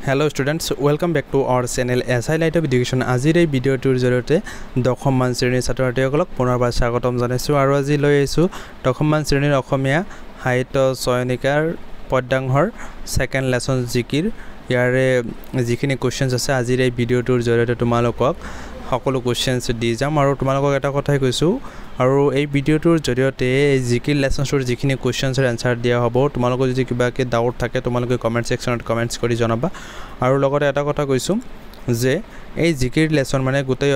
Hello students, welcome back to our channel SI Light of Education. Azir ei video tour জৰিয়তে দশমমান শ্ৰেণীৰ ছাত্ৰ-ছাত্ৰীসকলক পুনৰবাৰ স্বাগতম জনাইছো আৰু আজি লৈ আহিছো দশমমান শ্ৰেণীৰ অসমীয়া সাহিত্য চয়নিকাৰ পদ্যাংশৰ সেকেন্ড লেসন জিকিৰ ইয়াৰে যিখিনি কোৱেশ্চনছ আছে আজিৰ এই ভিডিও tour জৰিয়তে তোমালোকক সকলো কোৱেশ্চনছ দি যাম আৰু তোমালোকক এটা কথাই কৈছো আৰু এই ভিডিওটোৰ জৰিয়তে এই জিকিৰ লেসনছৰ যিখিনি কোৱেশ্চনছৰ আনসাৰ দিয়া হ'ব তোমালোকৰ যদি কিবাকে ডাউট থাকে তোমালোকে কমেন্ট সেকশনত কমেন্টছ কৰি জনাবা আৰু লগতে এটা কথা কৈছো যে এই জিকিৰ লেসন মানে গোটেই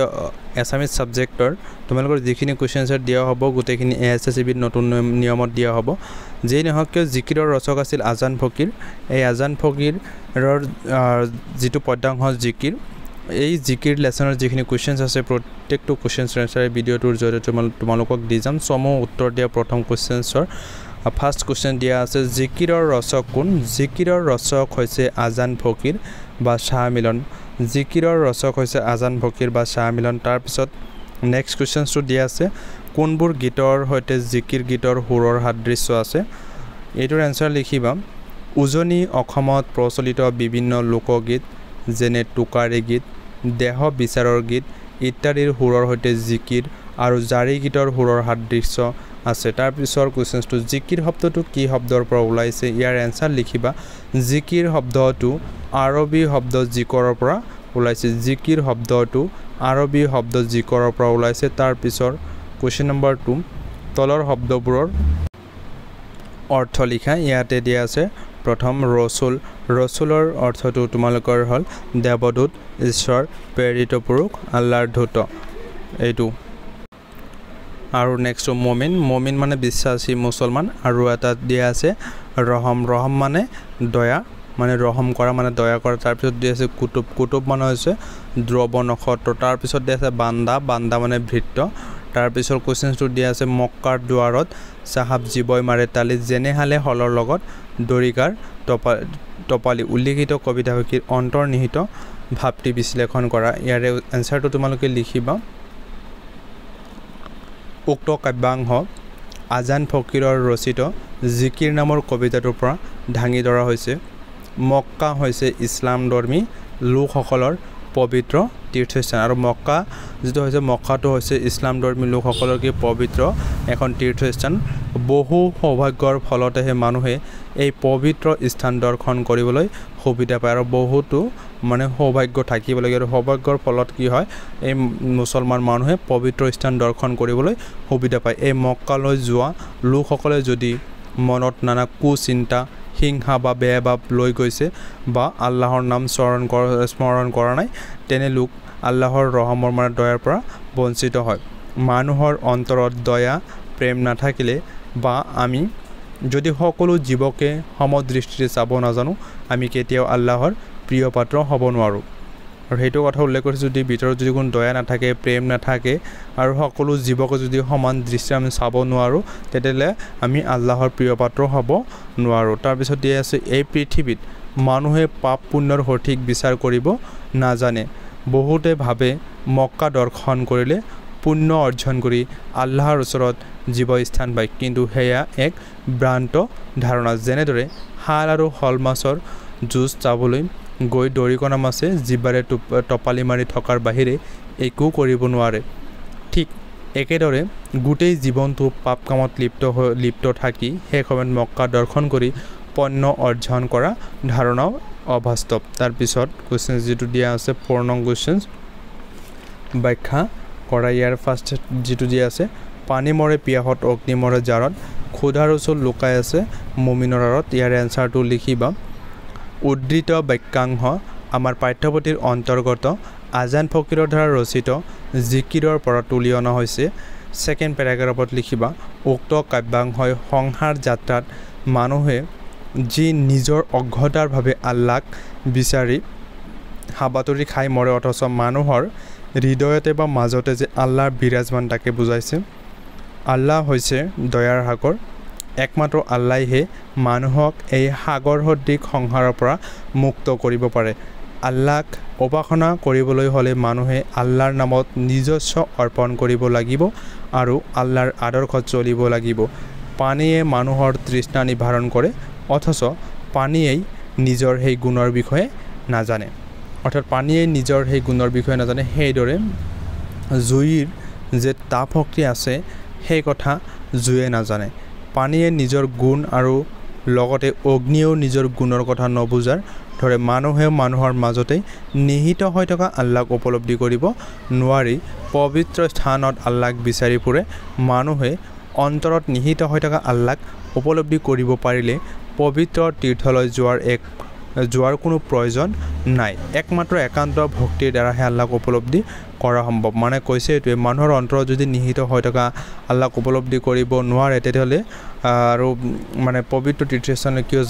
এছামিজ সাবজেক্টৰ তোমালোকৰ যিখিনি কোৱেশ্চনছৰ দিয়া হ'ব গোটেইখিনি এএসএসবি নতুন নিয়মত দিয়া হ'ব যেই নহওক কিয় জিকিৰৰ ৰচক আছিল আজান ফকিৰ এই আজান ফকিৰৰ যিটো পদ্যাংশ জিকিৰ এই জিকিৰ লেসনৰ যিখিনি কোৱেশ্চনছ আছে প্ৰত্যেকটো কোৱেশ্চনছৰ আনসাৰ ভিডিওটোৰ জৰিয়তে তোমালোকক দি যাম সমু উত্তৰ দিয়া প্ৰথম কোৱেশ্চনছৰ ফাৰ্স্ট কোৱেশ্চন দিয়া আছে জিকিৰৰ ৰচক কোন জিকিৰৰ ৰচক হৈছে আজান ফকিৰ বা শাহ মিলন জিকিৰৰ ৰচক হৈছে আজান ফকিৰ বা শাহ মিলন তাৰ পিছত নেক্সট কোৱেশ্চনটো দিয়া আছে কোনবোৰ গীতৰ হৈতে জিকিৰ গীতৰ সুৰৰ সাদৃশ্য আছে এটোৰ আনসাৰ লিখিবা উজনি অসমত প্ৰচলিত বিভিন্ন লোকগীত যেনে টুকাৰী গীত দেহ বিচাৰৰ গীত ইত্যাদিৰ সুৰৰ হৈতে জিকিৰ আৰু জাৰি গীতৰ সুৰৰ সাদৃশ্য আছে তাৰ পিছৰ কোৱেশ্চনটো জিকিৰ শব্দটো কি শব্দৰ পৰা ওলাইছে ইয়াৰ আনসাৰ লিখিবা জিকিৰ শব্দটো আৰবী শব্দ জিকৰৰ পৰা ওলাইছে জিকিৰ শব্দটো আৰবী শব্দ জিকৰৰ পৰা ওলাইছে তাৰ পিছৰ কোৱেশ্চন নম্বৰ 2 তলৰ শব্দবোৰৰ অৰ্থ লিখা ইয়াতে দিয়া আছে প্ৰথম ৰসুলৰ অৰ্থটো তোমালোকৰ হল দেৱদূত ঈশ্বৰ প্ৰেৰিত পুৰুষ আল্লাহৰ দূত এইটো আৰু নেক্সট মুমিন মানে বিশ্বাসী মুছলমান আৰু এটা দিয়া আছে ৰহম মানে দয়া মানে ৰহম কৰা মানে দয়া কৰা তাৰ পিছত দিয়া আছে কুতুব মানে হৈছে দ্ৰৱ নক্ষত্ৰ তাৰ পিছত দিয়া আছে বান্দা মানে ভৃত্য তাৰ পিছৰ কোৱেশ্চনটো দিয়া আছে মক্কাৰ দুৱাৰত সাহাব জীৱই মাৰে তালি যেনে হালে হলৰ লগত দৰিকাৰ টপালি উল্লেখিত কবিতা হকিৰ অন্তৰ্নিহিত ভাবটি বিশ্লেষণ কৰা ইয়াৰে আনসাৰটো তোমালোকে লিখিবা উক্ত কাব্যাংশ আজান ফকিৰৰ ৰচিত জিকিৰ নামৰ কবিতাটোৰ পৰা ঢাঙি ধৰা হৈছে মক্কা হৈছে ইছলামধৰ্মী লোকসকলৰ পবিত্ৰ তীৰ্থস্থান আৰু মক্কা যেটো হৈছে মক্কাটো হৈছে ইছলামধৰ্মী লোকসকলৰ কি পবিত্ৰ এখন তীৰ্থস্থান বহু সৌভাগ্যৰ ফলতেহে মানুহে এই পবিত্ৰ স্থান দৰ্শন কৰিবলৈ সুবিধা পায় আৰু বহুতো মানে সৌভাগ্য থাকিব লাগে আৰু সৌভাগ্যৰ ফলত কি হয় এই মুছলমান মানুহে পবিত্ৰ স্থান দৰ্শন কৰিবলৈ সুবিধা পায় এই মক্কালৈ যোৱা লোকসকলে যদি মনত নানা কুচিন্তা হিংসা বা বেয়া ভাব লৈ গৈছে বা আল্লাহৰ নাম স্মৰণ কৰা নাই তেনে লোক আল্লাহৰ ৰহমৰ মানে দয়াৰ পৰা বঞ্চিত হয় মানুহৰ অন্তৰত দয়া প্ৰেম নাথাকিলে বা আমি যদি সকলো জীৱকে সমদৃষ্টিৰে চাব নাজানো আমি কেতিয়াও আল্লাহৰ প্ৰিয় পাত্ৰ হ'ব নোৱাৰো আৰু হেতু কথা উল্লেখ কৰিছো যদি ভিতৰত যদি কোনো দয়া নাথাকে প্ৰেম নাথাকে আৰু সকলো জীৱকে যদি সমান দৃষ্টিৰে আমি চাব নোৱাৰো তেতিয়ালে আমি আল্লাহৰ প্ৰিয় পাত্ৰ হ'ব নোৱাৰো তাৰ পিছত দিয়া আছে এই পৃথিৱীত মানুহে পাপ পুণ্যৰ সঠিক বিচাৰ কৰিব নাজানে বহুতে ভাবে মক্কা দৰ্শন কৰিলে পুণ্য অৰ্জন কৰি আল্লাহৰ ওচৰত জীৱ স্থান পায় কিন্তু হেয়া এক ভ্ৰান্ত ধাৰণা যেনেদৰে হাল আৰু হল মাছৰ জুজ চাবলৈ গৈ দৰিকণা মাছে জিবাৰে টপালি মাৰি থকাৰ বাহিৰে একো কৰিব নোৱাৰে ঠিক একেদৰে গোটেই জীৱনটো পাপ কামত লিপ্ত থাকি শেষ সময়ত মক্কা দৰ্শন কৰি পুণ্য অৰ্জন কৰা ধাৰণাও অবাস্তৱ তাৰ পিছত কোৱেশ্চন যেটো দিয়া আছে 4 নং কোৱেশ্চন ব্যাখ্যা কৰা ইয়াৰ ফাৰ্স্ট যেটো দিয়া আছে পানী মৰে পিয়াহত অগ্নি মৰে জাৰত খুদাৰ ওচৰত লুকাই আছে মুমিনৰ আৰত ইয়াৰ আনসাৰটো লিখিবা উদ্ধৃত বাক্যাংশ আমাৰ পাঠ্যপুথিৰ অন্তৰ্গত আজান ফকিৰৰ দ্বাৰা ৰচিত জিকিৰৰ পৰা তুলি অনা হৈছে সেকেন্ড পেৰাগ্ৰাফত লিখিবা উক্ত কাব্যাংশই সংসাৰ যাত্ৰাত মানুহে যি নিজৰ অজ্ঞতাৰ ভাৱে আল্লাহক বিচাৰি হাবাতৰি খাই মৰে অথচ মানুহৰ হৃদয়তে বা মাজতে যে আল্লাহৰ বিৰাজমান তাকে বুজাইছে আল্লাহ হৈছে দয়াৰ সাগৰ একমাত্ৰ আল্লাহহে মানুহক এই সাগৰ সদৃশ সংসাৰৰ পৰা মুক্ত কৰিব পাৰে আল্লাহক উপাসনা কৰিবলৈ হলে মানুহে আল্লাহৰ নামত নিজস্ব অৰ্পণ কৰিব লাগিব আৰু আল্লাহৰ আদৰ্শত চলিব লাগিব পানীয়ে মানুহৰ তৃষ্ণা নিবাৰণ কৰে অথচ পানীয়েই নিজৰ সেই গুণৰ বিষয়ে নাজানে অৰ্থাৎ পানীয়ে নিজৰ সেই গুণৰ বিষয়ে নাজানে সেইদৰে জুইৰ যে তাপ শক্তি আছে সেই কথা জুয়ে নাজানে পানীয়ে নিজৰ গুণ আৰু লগতে অগ্নিয়েও নিজৰ গুণৰ কথা নবুজাৰ ধৰে মানুহে মানুহৰ মাজতে নিহিত হৈ থকা আল্লাহক উপলব্ধি কৰিব নোৱাৰি পবিত্ৰ স্থানত আল্লাহক বিচাৰি ফুৰে মানুহে অন্তৰত নিহিত হৈ থকা আল্লাহক উপলব্ধি কৰিব পাৰিলে পবিত্ৰ তীৰ্থলৈ যোৱাৰ কোনো প্ৰয়োজন নাই একমাত্ৰ একান্ত ভক্তিৰ দ্বাৰাহে আল্লাহক উপলব্ধি কৰা সম্ভৱ মানে কৈছে এইটোৱে মানুহৰ অন্তৰত যদি নিহিত হৈ থকা আল্লাহক উপলব্ধি কৰিব নোৱাৰে তেতিয়াহ'লে আৰু মানে পবিত্ৰ তীৰ্থস্থানলৈ কিয়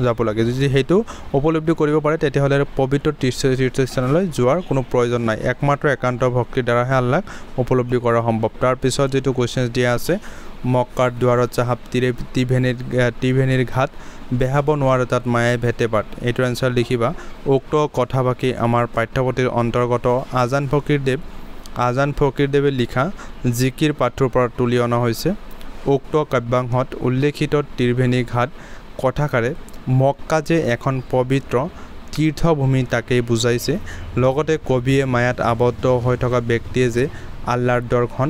যাব লাগে যদি সেইটো উপলব্ধি কৰিব পাৰে তেতিয়াহ'লে পবিত্ৰ তীৰ্থস্থানলৈ যোৱাৰ কোনো প্ৰয়োজন নাই একমাত্ৰ একান্ত ভক্তিৰ দ্বাৰাহে আল্লাহক উপলব্ধি কৰা সম্ভৱ তাৰপিছত যিটো কুৱেশ্যন দিয়া আছে মক্কাৰ দুৱাৰত চাহাব ত্ৰিভেনীৰ ঘাট বেহাব নোৱাৰে তাত মায়ে ভেটে বাট এইটোৰ এনচাৰ লিখিবা উক্ত কথাভাষী আমাৰ পাঠ্যপুথিৰ অন্তৰ্গত আজান ফকীৰদেৱে লিখা জিকিৰ পাঠৰ পৰা তুলি অনা হৈছে উক্ত কাব্যাংশত উল্লেখিত ত্ৰিভেনী ঘাট কথাকাৰে মক্কা যে এখন পবিত্ৰ তীৰ্থভূমি তাকেই বুজাইছে লগতে কবিয়ে মায়াত আবদ্ধ হৈ থকা ব্যক্তিয়ে যে আল্লাহৰ দৰ্শন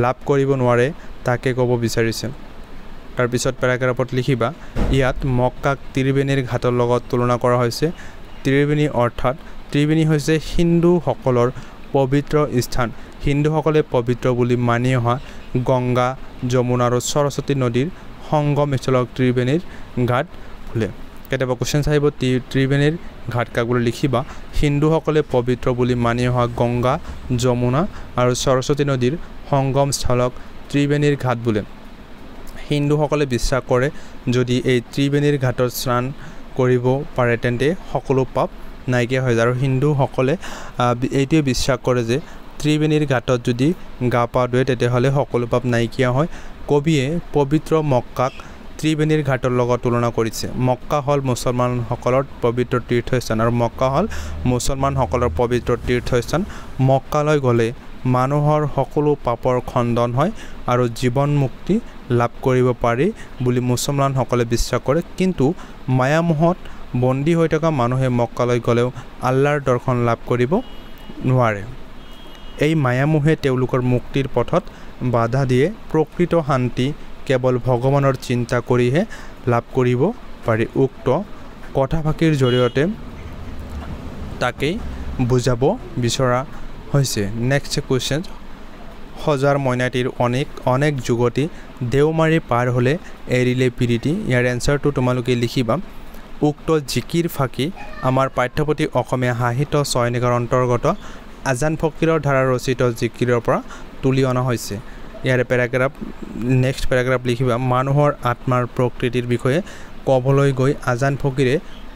লাভ কৰিব নোৱাৰে তাকে ক'ব বিচাৰিছে তাৰপিছত পেৰাগ্ৰাফত লিখিবা ইয়াত মক্কাক ত্ৰিবেণীৰ ঘাটৰ লগত তুলনা কৰা হৈছে ত্ৰিবেণী অৰ্থাৎ ত্ৰিবেণী হৈছে হিন্দুসকলৰ পবিত্ৰ স্থান হিন্দুসকলে পবিত্ৰ বুলি মানি অহা গংগা যমুনা আৰু সৰস্বতী নদীৰ সংগমস্থলক ত্ৰিবেণীৰ ঘাট বোলে কেতিয়াবা কুৱেশ্যন আহিব ত্ৰিবেণীৰ ঘাট কাক বুলি লিখিবা হিন্দুসকলে পবিত্ৰ বুলি মানি অহা গংগা যমুনা আৰু সৰস্বতী নদীৰ সংগমস্থলক ত্ৰিবেণীৰ ঘাট বোলে হিন্দুসকলে বিশ্বাস কৰে যদি এই ত্ৰিবেণীৰ ঘাটত স্নান কৰিব পাৰে তেন্তে সকলো পাপ নাইকিয়া হৈ যায় আৰু হিন্দুসকলে এইটোৱে বিশ্বাস কৰে যে ত্ৰিবেণীৰ ঘাটত যদি গা পা ধুৱে তেতিয়াহ'লে সকলো পাপ নাইকিয়া হয় কবিয়ে পবিত্ৰ মক্কাক ত্ৰিবেণীৰ ঘাটৰ লগত তুলনা কৰিছে মক্কা হ'ল মুছলমানসকলৰ পবিত্ৰ তীৰ্থস্থান আৰু মক্কা হ'ল মুছলমানসকলৰ পবিত্ৰ তীৰ্থস্থান মক্কালৈ গ'লে মানুহৰ সকলো পাপৰ খণ্ডন হয় আৰু জীৱন মুক্তি লাভ কৰিব পাৰি বুলি মুছলমানসকলে বিশ্বাস কৰে কিন্তু মায়ামোহত বন্দী হৈ থকা মানুহে মক্কালৈ গ'লেও আল্লাহৰ দৰ্শন লাভ কৰিব নোৱাৰে এই মায়ামোহে তেওঁলোকৰ মুক্তিৰ পথত বাধা দিয়ে প্ৰকৃত শান্তি কেৱল ভগৱানৰ চিন্তা কৰিহে লাভ কৰিব পাৰি উক্ত কথাভাষীৰ জৰিয়তে তাকেই বুজাব বিচৰা হৈছে নেক্সট কুৱেশ্যন হজাৰ মইনাটিৰ অনেক যুগতি দেওমাৰি পাৰ হ'লে এৰিলে পিৰিতি ইয়াৰ এনচাৰটো তোমালোকে লিখিবা উক্ত জিকিৰ ফাঁকি আমাৰ পাঠ্যপুথি অসমীয়া সাহিত্য চয়নিকাৰ অন্তৰ্গত আজান ফকীৰৰ দ্বাৰা ৰচিত জিকিৰৰ পৰা তুলি অনা হৈছে ইয়াৰে নেক্সট পেৰাগ্ৰাফ লিখিবা মানুহৰ আত্মাৰ প্ৰকৃতিৰ বিষয়ে ক'বলৈ গৈ আজান ফকীৰে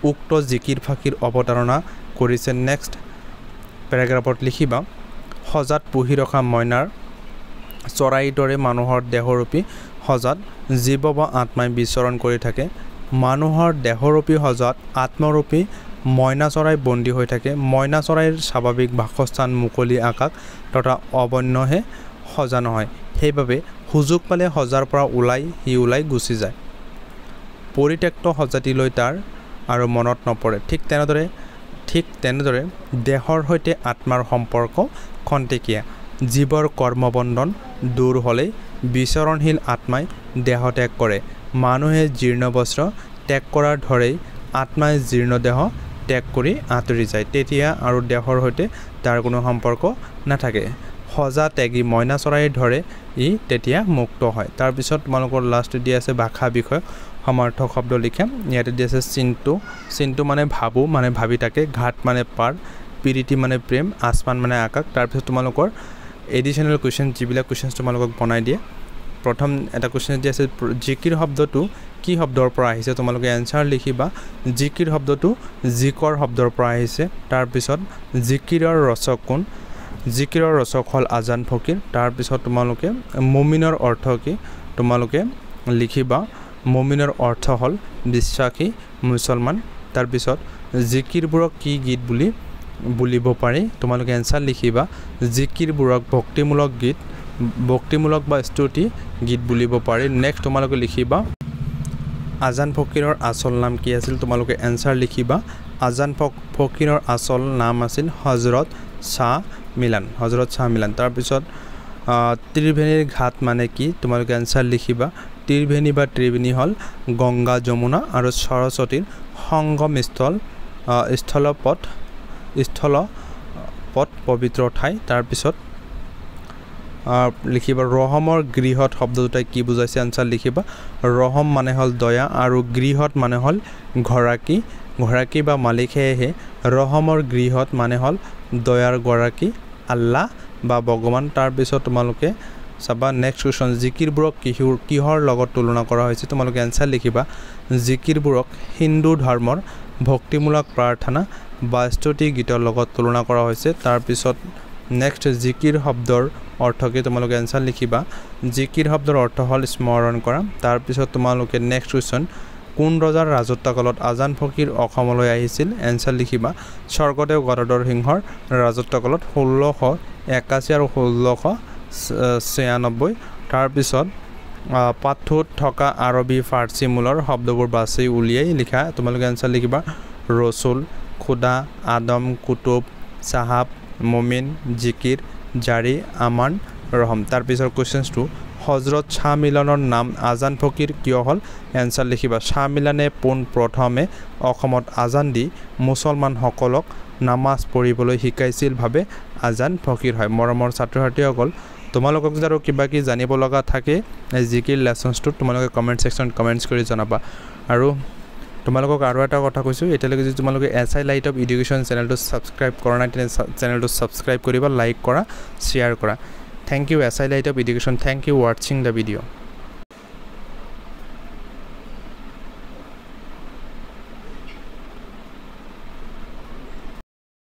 উক্ত জিকিৰ ফাঁকিৰ অৱতাৰণা কৰিছে নেক্সট পেৰাগ্ৰাফত লিখিবা সজাত পুহি ৰখা মইনাৰ চৰাইৰ দৰে মানুহৰ দেহৰূপী সজাত জীৱ বা আত্মাই বিচৰণ কৰি থাকে মানুহৰ দেহৰূপী সজাত আত্মৰূপী মইনা চৰাই বন্দী হৈ থাকে মইনা চৰাইৰ স্বাভাৱিক বাসস্থান মুকলি আকাশ তথা অবন্যহে সজা নহয় সেইবাবে সুযোগ পালে সজাৰ পৰা ওলাই গুচি যায় পৰিত্যক্ত সজাতিলৈ তাৰ আৰু মনত নপৰে ঠিক তেনেদৰে দেহৰ সৈতে আত্মাৰ সম্পৰ্ক খন্তেকীয়া জীৱৰ কৰ্মবন্ধন দূৰ হ'লেই বিচৰণশীল আত্মাই দেহ ত্যাগ কৰে মানুহে জীৰ্ণ বস্ত্ৰ ত্যাগ কৰাৰ ধৰেই আত্মাই জীৰ্ণ দেহ ত্যাগ কৰি আঁতৰি যায় তেতিয়া আৰু দেহৰ সৈতে তাৰ কোনো সম্পৰ্ক নাথাকে সজা ত্যাগী মইনা চৰাইৰ ধৰে ই তেতিয়া মুক্ত হয় তাৰপিছত তোমালোকৰ লাষ্ট দিয়া আছে ভাষা বিষয়ক সমাৰ্থক শব্দ লিখা ইয়াতে দিয়া আছে চিন্তু মানে ভাবো মানে ভাবি থাকে ঘাট মানে পাৰ পিৰিতি মানে প্ৰেম আসমান মানে আকাশ তাৰপিছত তোমালোকৰ এডিশ্যনেল কুৱেশ্যন যিবিলাক কুৱেশ্যন তোমালোকক বনাই দিয়ে প্ৰথম এটা কুৱেশ্যন দিয়া আছে জিকিৰ শব্দটো কি শব্দৰ পৰা আহিছে তোমালোকে এনচাৰ লিখিবা জিকিৰ শব্দটো জিকৰ শব্দৰ পৰা আহিছে তাৰপিছত জিকিৰৰ ৰচক কোন জিকিৰৰ ৰচক হ'ল আজান ফকীৰ তাৰপিছত তোমালোকে মুমিনৰ অৰ্থ কি তোমালোকে লিখিবা মুমিনৰ অৰ্থ হ'ল বিশ্বাসী মুছলমান তাৰপিছত জিকিৰবোৰক কি গীত বুলি বুলিব পাৰি তোমালোকে এনচাৰ লিখিবা জিকিৰবোৰক ভক্তিমূলক বা স্তুতি গীত বুলিব পাৰি নেক্সট তোমালোকে লিখিবা আজান ফকীৰৰ আচল নাম কি আছিল তোমালোকে এনচাৰ লিখিবা আজান ফকীৰৰ আচল নাম আছিল হজৰত শাহ মিলান তাৰপিছত ত্ৰিবেণীৰ ঘাট মানে কি তোমালোকে এনসাৰ লিখিবা ত্ৰিবেণী বা ত্ৰিবেণী হল গংগা যমুনা আৰু সৰস্বতীৰ সংগম স্থলপথ পবিত্ৰ ঠাই তাৰপিছত লিখিবা ৰহমৰ গৃহত শব্দ দুটাই কি বুজাইছে আনসাৰ লিখিবা ৰহম মানে হল দয়া আৰু গৃহত মানে হল ঘৰাকী বা মালিক হে ৰহমৰ গৃহত মানে হল দয়াৰ গৰাকী আল্লাহ বা ভগৱান তাৰ পিছত তোমালোকে চাবা নেক্সট কোৱেশ্চন জিকিৰবোৰক কিহৰ লগত তুলনা কৰা হৈছে তোমালোকে আনসাৰ লিখিবা জিকিৰবোৰক হিন্দু ধৰ্মৰ ভক্তিমূলক প্ৰাৰ্থনা বা স্তুতি গীতৰ লগত তুলনা কৰা হৈছে তাৰ পিছত নেক্সট জিকিৰ শব্দৰ অৰ্থ কি তোমালোকে আনসাৰ লিখিবা জিকিৰ শব্দৰ অৰ্থ হল স্মৰণ কৰা তাৰ পিছত তোমালোকে নেক্সট কোৱেশ্চন কোন ৰজাৰ ৰাজত্বকালত আজান ফকীৰ অসমলৈ আহিছিল আনসাৰ লিখিবা স্বৰ্গদেউ গদাধৰ সিংহৰ ৰাজত্বকালত 1681 আৰু 1696 তাৰ পিছত পাঠোত থকা আৰবী ফাৰ্চী মূলৰ শব্দবোৰ বাছি উলিয়াই লিখা তোমালোকে আনসাৰ লিখিবা ৰসুল খুদা আদম কুতুব সাহাব মুমিন জিকিৰ জাৰি আমান ৰহম তাৰ পিছৰ কোৱেশ্চনটো হজৰত শাহ মিলনৰ নাম আজান ফকীৰ কিয় হল এনসাৰ লিখিবা শাহ মিলানে প্ৰথমে অসমত আজান দি মুছলমানসকলক নামাজ পঢ়িবলৈ শিকাইছিল ভাবে আজান ফকীৰ হয় মৰমৰ ছাত্ৰ-ছাত্ৰীসকল তোমালোকক যাৰো কিবা কি জানিব লগা থাকে এই জিকিৰ লেসনছটো তোমালোকে কমেন্ট সেকশন কমেন্টস কৰি জনাবা আৰু তোমালোকক আৰু এটা কথা কৈছো এতিয়ালৈকে যদি তোমালোকে এসআই লাইট অফ এডুকেশ্যন চেনেলটো সাবস্ক্ৰাইব কৰা নাই তেনে চেনেলটো সাবস্ক্ৰাইব কৰিবা লাইক কৰা শেয়াৰ কৰা Thank you SI Light of Education. Thank you watching the video.